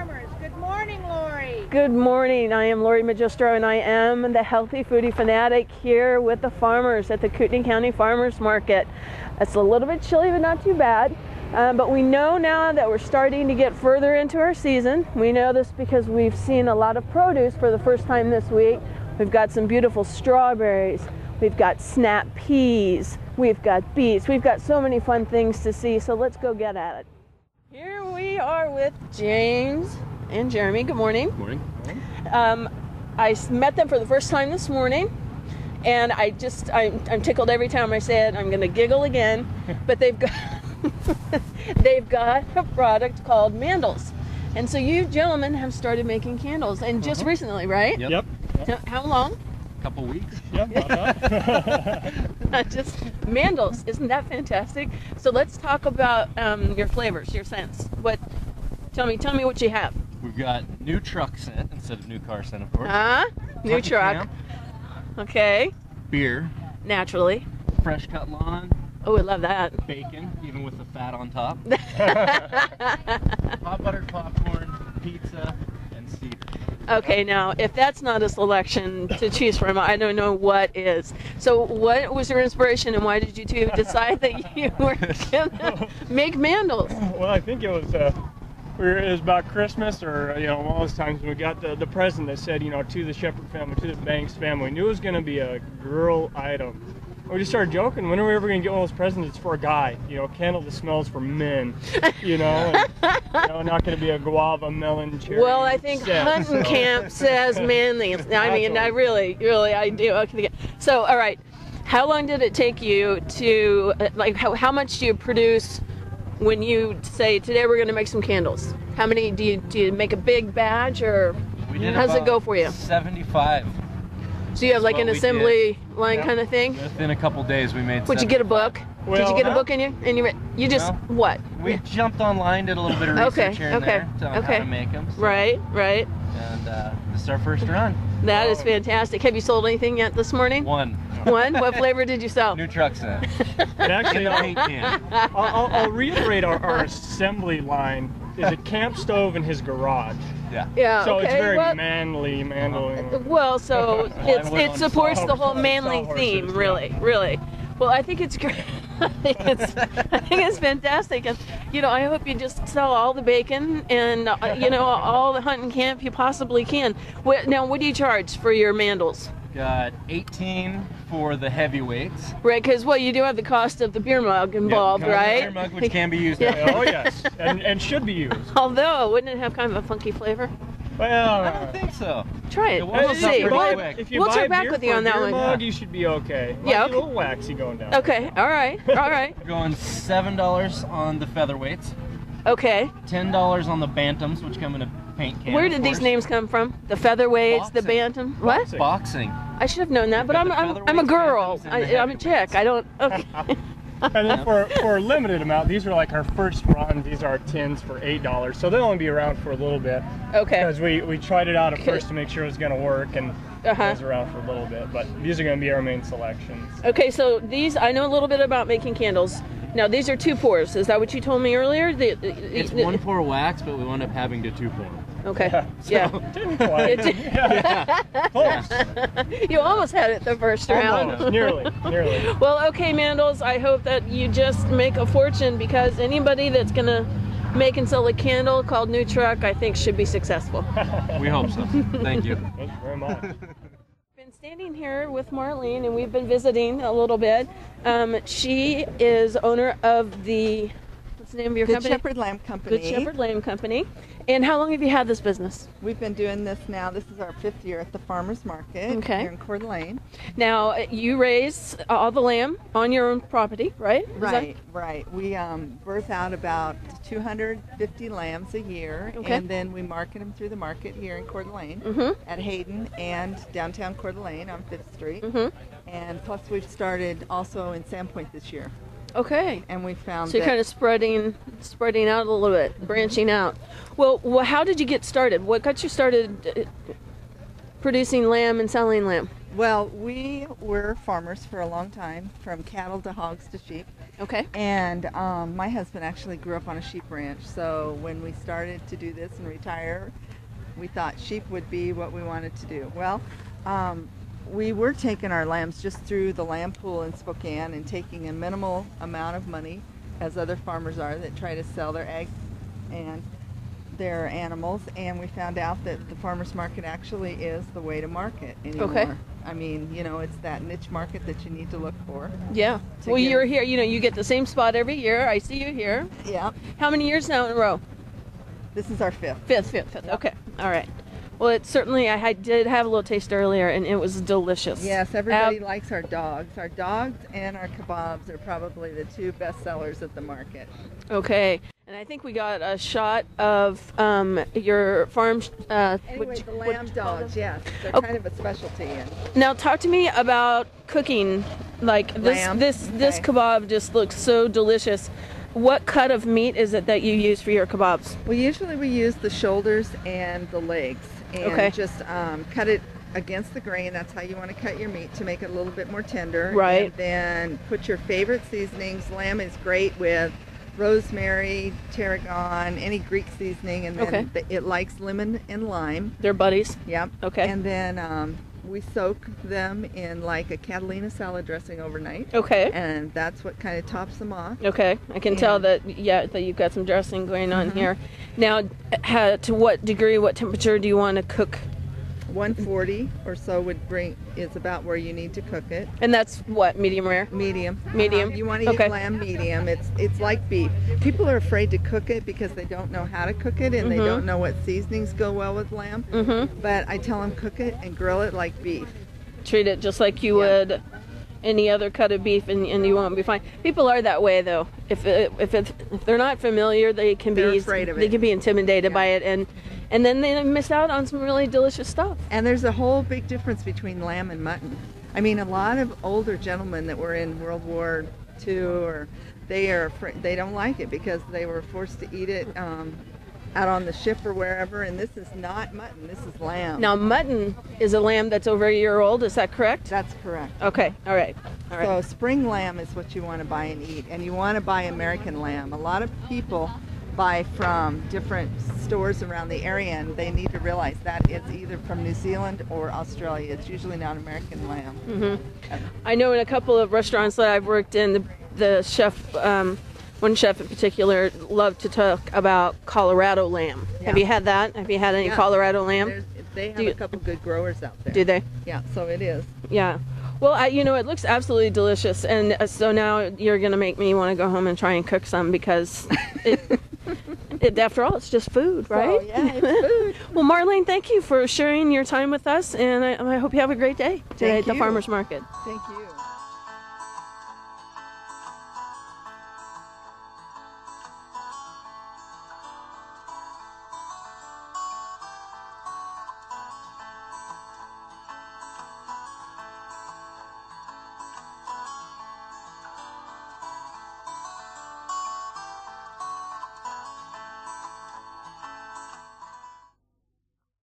farmers. Good morning, Lori. Good morning. I am Lori Magistro, and I am the Healthy Foodie Fanatic here with the farmers at the Kootenai County Farmers Market. It's a little bit chilly, but not too bad. But we know now that we're starting to get further into our season. We know this because we've seen a lot of produce for the first time this week. We've got some beautiful strawberries. We've got snap peas. We've got beets. We've got so many fun things to see, so let's go get at it. Here we are with James and Jeremy. Good morning. Good morning. I met them for the first time this morning, and I'm tickled every time I say it. I'm going to giggle again, but they've got a product called Mandels. And so you gentlemen have started making candles, and just recently, right? Yep. How long? Couple weeks. Yeah, Not just Mandels. Isn't that fantastic? So let's talk about your flavors, your scents. Tell me what you have. We've got new truck scent instead of new car scent, of course. New truck. Camp, Okay. beer, Naturally. fresh cut lawn, Oh, I love that. bacon, even with the fat on top, hot buttered popcorn, pizza, and cedar. Okay, now if that's not a selection to choose from, I don't know what is. So what was your inspiration, and why did you two decide that you were gonna make Mandels? Well, I think it was it was about Christmas, or one of those times when we got the present that said, to the Shepherd family, to the Banks family. We knew it was going to be a girl item. We just started joking, when are we ever going to get one of those presents? It's for a guy, a candle that smells for men, and, not going to be a guava, melon, cherry. Well, I think scent, hunting camp says manly. I mean, I really do. Okay. So, all right, how long did it take you to, how much do you produce when you say, today we're going to make some candles? How many, do you make a big batch, or how does it go for you? 75. So you have like an assembly line kind of thing? Within a couple days we made Would you get a book? Well, did you get a book in you just, No. what? We jumped online, did a little bit of research here and there on how to make them. So, Right. And this is our first run. That is fantastic. Have you sold anything yet this morning? One. What flavor did you sell? New truck scent. And actually, Paint can. I'll reiterate our assembly line is a camp stove in his garage. Yeah, So okay. it's very manly. Well, so it on supports the whole sawhorses, manly theme, really. Well, I think it's great. I think it's fantastic, and I hope you just sell all the bacon and all the hunting camp you possibly can. Now, what do you charge for your Mandels? Got 18 for the heavyweights. Right, because you do have the cost of the beer mug involved, Yep, right? Beer mug, which can be used. Oh yes, and should be used. Although, wouldn't it have kind of a funky flavor? Well, I don't think so. Try it. It We'll warms see. up pretty We'll- quick. If you We'll buy check back beer with you for on that a beer one. mug, you should be okay. Yeah, Might okay. be a little waxy going down. Okay, all right. Going $7 on the featherweights, Okay. $10 on the bantams, which come in a paint can. Where of did these course. names come from? The featherweights, the Boxing. bantam. What? Boxing. Boxing. I should have known that, but You've I'm got the a featherweights, girl. bantams, and the I'm a chick. I don't. Okay. And then for a limited amount, these are like our first run. These are tins for $8, so they'll only be around for a little bit. Okay. Because we tried it out at first to make sure it was going to work, and it was around for a little bit. But these are going to be our main selections. Okay, so these, I know a little bit about making candles. Now, these are 2 pours. Is that what you told me earlier? It's 1 pour wax, but we wound up having to 2 pour. Okay. Yeah. Didn't quite. Close. You almost had it the first round. Almost. Nearly. Well, okay, Mandels, I hope that you just make a fortune, because anybody that's going to make and sell a candle called New Truck, I think, should be successful. We hope so. Thank you. Thank you very much. Been standing here with Marlene, and we've been visiting a little bit. She is owner of the, what's the name of your Good company? Shepherd Lamb Company. Good Shepherd Lamb Company. And how long have you had this business? We've been doing this now. This is our 5th year at the Farmers Market here in Coeur d'Alene. Now, you raise all the lamb on your own property, right? Is that- Right. We birth out about 250 lambs a year, and then we market them through the market here in Coeur d'Alene at Hayden and downtown Coeur d'Alene on 5th Street. And plus we've started also in Sandpoint this year. Okay. And we found So you're kind of spreading out a little bit, branching out. Well, how did you get started? What got you started producing lamb and selling lamb? Well, we were farmers for a long time, from cattle to hogs to sheep. Okay. And my husband actually grew up on a sheep ranch. So when we started to do this and retire, we thought sheep would be what we wanted to do. Well, we were taking our lambs just through the lamb pool in Spokane and taking a minimal amount of money, as other farmers are that try to sell their eggs and their animals, and we found out that the farmers market actually is the way to market anymore. Okay. I mean, you know, it's that niche market that you need to look for. Yeah. Well, you're here, you know, you get the same spot every year. I see you here. Yeah. How many years now in a row? This is our fifth. Fifth. Yep. Okay. All right. Well, it certainly, I did have a little taste earlier, and it was delicious. Yes, everybody likes our dogs. Our dogs and our kebabs are probably the two best sellers at the market. Okay. And I think we got a shot of your farm. Anyway, the lamb dogs, yes. They're kind of a specialty. Now, talk to me about cooking. Like this kebab just looks so delicious. What cut of meat is it that you use for your kebabs? Well, usually we use the shoulders and the legs, and just cut it against the grain. That's how you want to cut your meat, to make it a little bit more tender. Right. And then put your favorite seasonings. Lamb is great with rosemary, tarragon, any Greek seasoning, and then it likes lemon and lime. They're buddies? Yep. Okay. And then we soak them in like a Catalina salad dressing overnight. Okay. And that's what kind of tops them off. Okay. I can tell that, that you've got some dressing going on here. Now, to what degree, what temperature do you want to cook? 140 or so is about where you need to cook it. And that's what, medium rare? Medium. Medium. You want to eat lamb medium. It's like beef. People are afraid to cook it because they don't know how to cook it, and they don't know what seasonings go well with lamb. But I tell them, cook it and grill it like beef. Treat it just like you would any other cut of beef, and you won't be fine. People are that way though. If they're not familiar, they're afraid of it. They can be intimidated by it, and then they miss out on some really delicious stuff. And there's a whole big difference between lamb and mutton. I mean, a lot of older gentlemen that were in World War II, they don't like it because they were forced to eat it out on the ship or wherever, and this is not mutton, this is lamb. Now, mutton is a lamb that's over a year old, is that correct? That's correct. Okay, all right. So spring lamb is what you want to buy and eat, and you want to buy American lamb. A lot of people buy from different stores around the area, and they need to realize that it's either from New Zealand or Australia. It's usually not American lamb. I know in a couple of restaurants that I've worked in, the chef, one chef in particular, loved to talk about Colorado lamb. Yeah. Have you had that? Have you had any Colorado lamb? They have a couple good growers out there. Do they? Yeah, so it is. Yeah. Well, it looks absolutely delicious, and so now you're going to make me want to go home and try and cook some, because after all, it's just food, right? So, yeah, it's food. Well, Marlene, thank you for sharing your time with us, and I hope you have a great day today at the farmers market. Thank you.